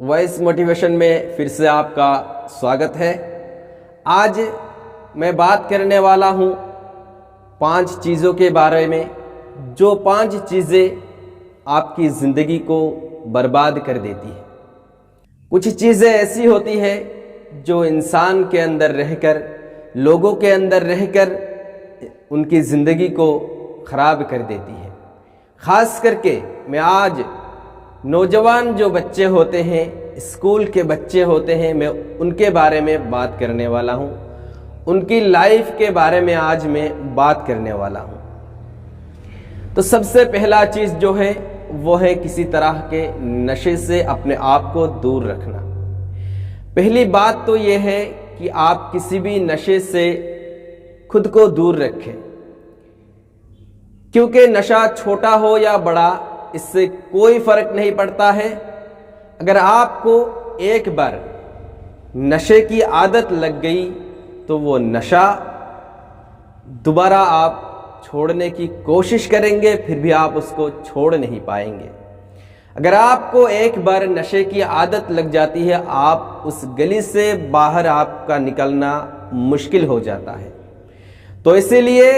Voice motivation में फिर से आपका स्वागत है। आज मैं बात करने वाला हूँ 5 चीज़ों के बारे में, जो 5 चीज़ें आपकी ज़िंदगी को बर्बाद कर देती है। कुछ चीज़ें ऐसी होती है जो इंसान के अंदर रहकर, लोगों के अंदर रहकर उनकी ज़िंदगी को ख़राब कर देती है। ख़ास करके मैं आज नौजवान जो बच्चे होते हैं, स्कूल के बच्चे होते हैं, मैं उनके बारे में बात करने वाला हूँ। उनकी लाइफ के बारे में आज मैं बात करने वाला हूँ। तो सबसे पहला चीज़ जो है वो है किसी तरह के नशे से अपने आप को दूर रखना। पहली बात तो ये है कि आप किसी भी नशे से खुद को दूर रखें, क्योंकि नशा छोटा हो या बड़ा इससे कोई फर्क नहीं पड़ता है। अगर आपको एक बार नशे की आदत लग गई तो वो नशा दोबारा आप छोड़ने की कोशिश करेंगे, फिर भी आप उसको छोड़ नहीं पाएंगे। अगर आपको एक बार नशे की आदत लग जाती है, आप उस गली से बाहर आपका निकलना मुश्किल हो जाता है। तो इसीलिए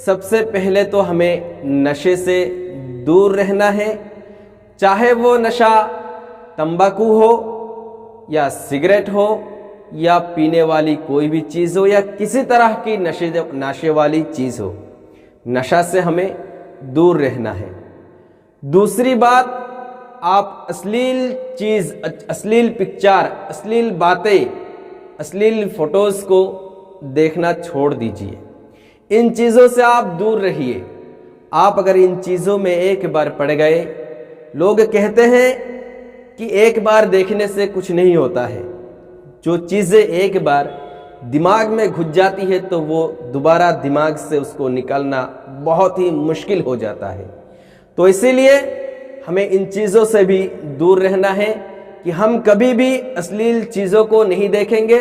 सबसे पहले तो हमें नशे से दूर रहना है। चाहे वो नशा तंबाकू हो या सिगरेट हो या पीने वाली कोई भी चीज़ हो या किसी तरह की नशे वाली चीज़ हो, नशा से हमें दूर रहना है। दूसरी बात, आप अश्लील चीज़, अश्लील पिक्चर, अश्लील बातें, अश्लील फोटोज़ को देखना छोड़ दीजिए। इन चीज़ों से आप दूर रहिए। आप अगर इन चीज़ों में एक बार पड़ गए, लोग कहते हैं कि एक बार देखने से कुछ नहीं होता है। जो चीज़ें एक बार दिमाग में घुस जाती है तो वो दोबारा दिमाग से उसको निकालना बहुत ही मुश्किल हो जाता है। तो इसीलिए हमें इन चीज़ों से भी दूर रहना है कि हम कभी भी अश्लील चीज़ों को नहीं देखेंगे,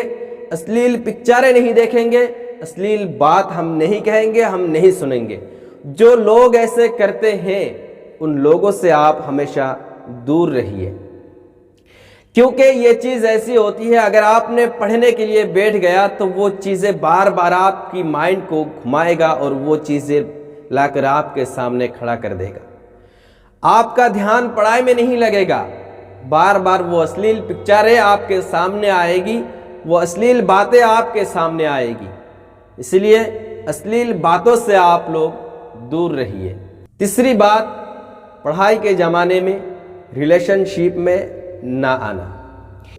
अश्लील पिक्चरें नहीं देखेंगे, अश्लील बात हम नहीं कहेंगे, हम नहीं सुनेंगे। जो लोग ऐसे करते हैं उन लोगों से आप हमेशा दूर रहिए, क्योंकि ये चीज़ ऐसी होती है, अगर आपने पढ़ने के लिए बैठ गया तो वो चीज़ें बार बार आपकी माइंड को घुमाएगा और वो चीज़ें लाकर आपके सामने खड़ा कर देगा। आपका ध्यान पढ़ाई में नहीं लगेगा, बार बार वो अश्लील पिक्चरें आपके सामने आएगी, वो अश्लील बातें आपके सामने आएगी। इसलिए अश्लील बातों से आप लोग दूर रहिए। तीसरी बात, पढ़ाई के ज़माने में रिलेशनशिप में ना आना।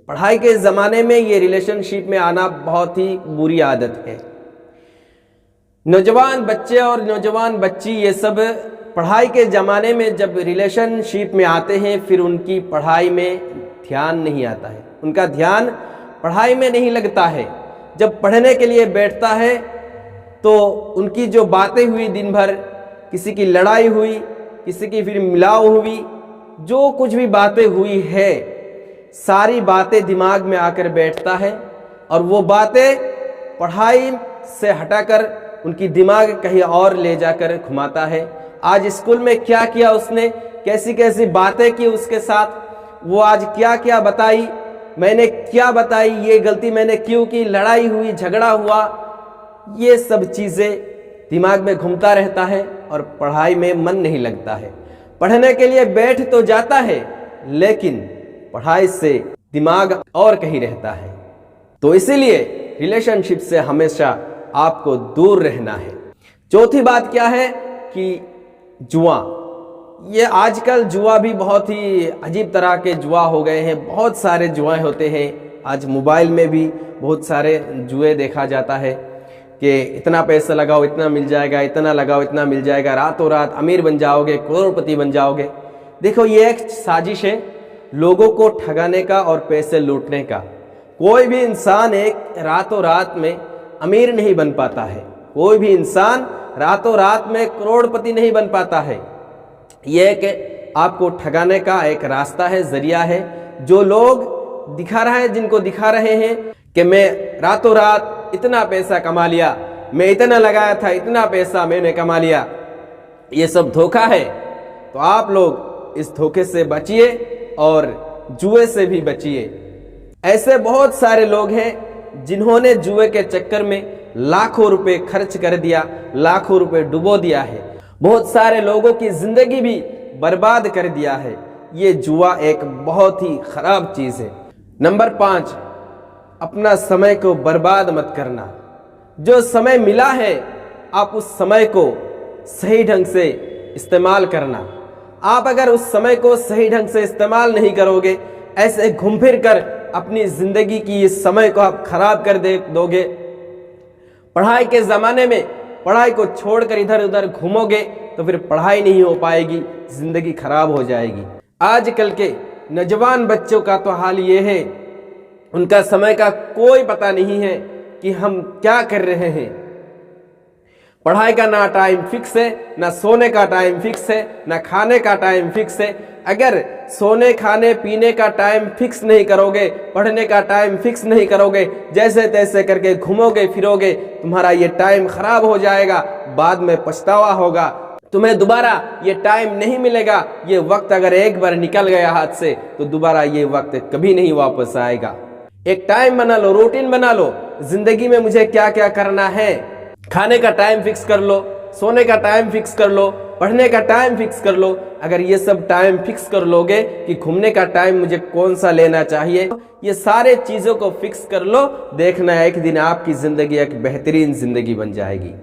पढ़ाई के ज़माने में ये रिलेशनशिप में आना बहुत ही बुरी आदत है। नौजवान बच्चे और नौजवान बच्ची ये सब पढ़ाई के ज़माने में जब रिलेशनशिप में आते हैं, फिर उनकी पढ़ाई में ध्यान नहीं आता है, उनका ध्यान पढ़ाई में नहीं लगता है। जब पढ़ने के लिए बैठता है तो उनकी जो बातें हुई दिन भर, किसी की लड़ाई हुई, किसी की फिर मिलाव हुई, जो कुछ भी बातें हुई है, सारी बातें दिमाग में आकर बैठता है और वो बातें पढ़ाई से हटाकर उनकी दिमाग कहीं और ले जाकर घुमाता है। आज स्कूल में क्या किया उसने, कैसी कैसी बातें की उसके साथ, वो आज क्या क्या बताई, मैंने क्या बताई, ये गलती मैंने क्यों की, लड़ाई हुई, झगड़ा हुआ, ये सब चीज़ें दिमाग में घूमता रहता है और पढ़ाई में मन नहीं लगता है। पढ़ने के लिए बैठ तो जाता है, लेकिन पढ़ाई से दिमाग और कहीं रहता है। तो इसीलिए रिलेशनशिप से हमेशा आपको दूर रहना है। चौथी बात क्या है कि जुआ। ये आजकल जुआ भी बहुत ही अजीब तरह के जुआ हो गए हैं। बहुत सारे जुए होते हैं। आज मोबाइल में भी बहुत सारे जुए देखा जाता है कि इतना पैसा लगाओ इतना मिल जाएगा, इतना लगाओ इतना मिल जाएगा, रातों रात अमीर बन जाओगे, करोड़पति बन जाओगे। देखो, ये एक साजिश है लोगों को ठगाने का और पैसे लूटने का। कोई भी इंसान एक रातों रात में अमीर नहीं बन पाता है, कोई भी इंसान रातों रात में करोड़पति नहीं बन पाता है। ये एक आपको ठगाने का एक रास्ता है, जरिया है। जो लोग दिखा रहे हैं, जिनको दिखा रहे हैं कि मैं रातों रात इतना पैसा कमा लिया, मैं इतना लगाया था, इतना पैसा मैंने कमा लिया, ये सब धोखा है। तो आप लोग इस धोखे से बचिए और जुए से भी बचिए। ऐसे बहुत सारे लोग हैं जिन्होंने जुए के चक्कर में लाखों रुपए खर्च कर दिया, लाखों रुपए डुबो दिया है, बहुत सारे लोगों की जिंदगी भी बर्बाद कर दिया है। ये जुआ एक बहुत ही खराब चीज है। नंबर 5, अपना समय को बर्बाद मत करना। जो समय मिला है आप उस समय को सही ढंग से इस्तेमाल करना। आप अगर उस समय को सही ढंग से इस्तेमाल नहीं करोगे, ऐसे घूम फिर कर अपनी जिंदगी की इस समय को आप खराब कर दोगे। पढ़ाई के जमाने में पढ़ाई को छोड़कर इधर उधर घूमोगे तो फिर पढ़ाई नहीं हो पाएगी, जिंदगी खराब हो जाएगी। आजकल के नौजवान बच्चों का तो हाल ये है, उनका समय का कोई पता नहीं है कि हम क्या कर रहे हैं। पढ़ाई का ना टाइम फिक्स है, ना सोने का टाइम फिक्स है, ना खाने का टाइम फिक्स है। अगर सोने खाने पीने का टाइम फिक्स नहीं करोगे, पढ़ने का टाइम फिक्स नहीं करोगे, जैसे तैसे करके घूमोगे फिरोगे, तुम्हारा ये टाइम खराब हो जाएगा, बाद में पछतावा होगा, तुम्हें दोबारा ये टाइम नहीं मिलेगा। ये वक्त अगर एक बार निकल गया हाथ से तो दोबारा ये वक्त कभी नहीं वापस आएगा। एक टाइम बना लो, रूटीन बना लो, जिंदगी में मुझे क्या क्या करना है। खाने का टाइम फिक्स कर लो, सोने का टाइम फिक्स कर लो, पढ़ने का टाइम फिक्स कर लो। अगर ये सब टाइम फिक्स कर लोगे कि घूमने का टाइम मुझे कौन सा लेना चाहिए, ये सारे चीजों को फिक्स कर लो, देखना एक दिन आपकी जिंदगी एक बेहतरीन जिंदगी बन जाएगी।